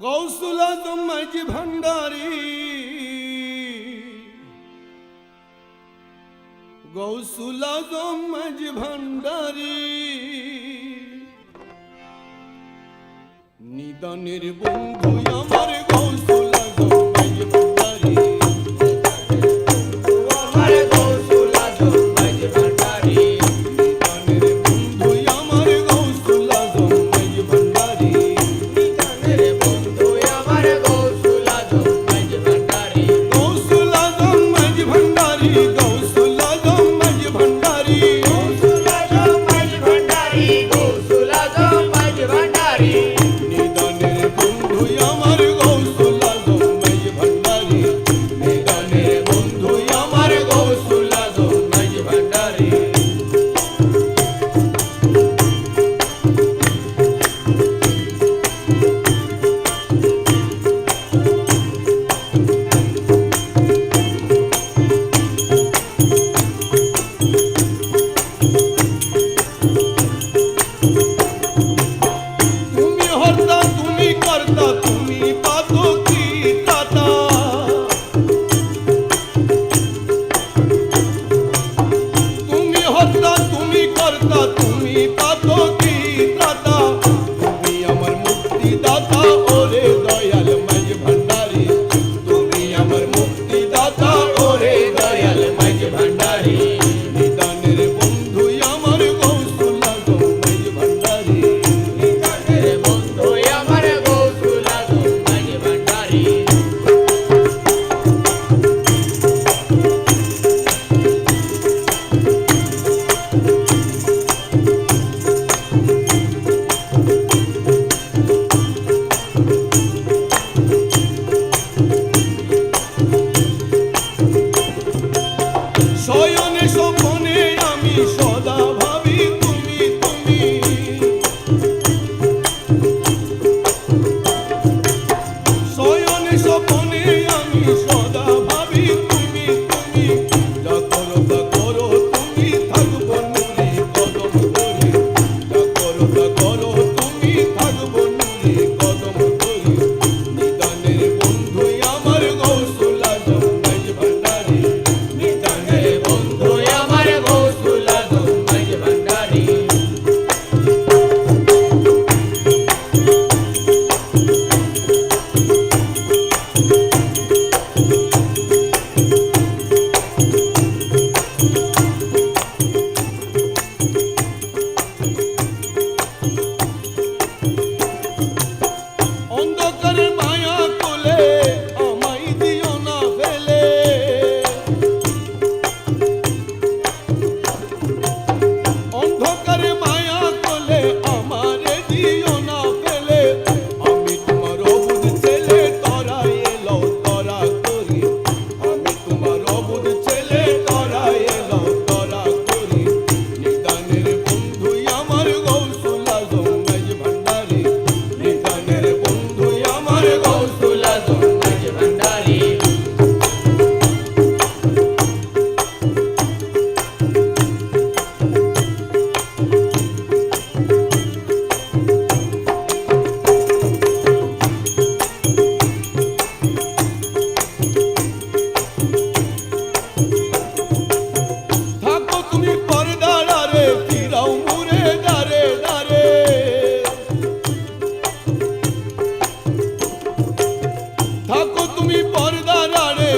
গৌসুল আজম মাঝি ভান্ডারী, গৌসুল আজম মাঝি ভান্ডারী, নিদানের বন্ধু আমার গৌসুল আজম মাঝি ভান্ডারী, আমার গৌসুল আজম মাঝি ভান্ডারী, নিদানের বন্ধু আমার গৌসুল আজম মাঝি ভান্ডারী, নিদানের বন্ধু আমার গৌসুল আজম মাঝি ভান্ডারী, গৌসুল আজম মাঝি ভান্ডারী, গৌসুল আজম মাঝি ভান্ডারী, গৌসুল আজম মাঝি ভান্ডারী, গৌসুল আজম মাঝি ভান্ডারী, নিদানের বন্ধু আমার গৌসুল আজম মাঝি ভান্ডারী, নিদানের বন্ধু আমার গৌসুল আজম মাঝি ভান্ডারী। তুমি হর্তা তুমি কর্তা তুমি পাতকি ত্রাতা, তুমি হর্তা তুমি কর্তা তুমি পাতকি ত্রাতা, তুমি আমার মুক্তিদাতা ওরে দয়াল মাঝি ভান্ডারী, তুমি আমার মুক্তিদাতা ওরে দয়াল মাঝি ভান্ডারী, নিদানের বন্ধু আমার গৌসুল আজম মাঝি ভান্ডারী, নিদানের বন্ধু আমার গৌসুল আজম মাঝি ভান্ডারী। শয়নে স্বপনে আমি সদা ভাবি তুমি তুমি, শয়নে স্বপনে আমি সদা ভাবি তুমি তুমি, যা করো তা করো তুমি থাকবো নুরি কদম ধরে, যা করো তা করো তুমি থাকবো নুরি কদম ধরে, নিদানের বন্ধু আমার গৌসুল আজম মাঝি ভান্ডারী, নিদানের বন্ধু আমার গৌসুল আজম মাঝি ভান্ডারী। অন্ধকারের মায়া কোলে আমায় দিও না ফেলে, অন্ধকারে মায়া কোলে আমারে দিও না ফেলে, আমি তোমার অবুধ ছেলে তরা এলো তরা করি, আমি তোমার অবুধ ছেলে তরা এলো তরা করি, নিদানের বন্ধু আমার গৌসুল আজম মাঝি ভান্ডারী, নিদানের বন্ধু আমার গৌসুল আজম মাঝি ভান্ডারী। থাকো তুমি পর্দার আড়ে ফিরাও মুরে দারে দারে, থাকো তুমি পর্দার আড়ে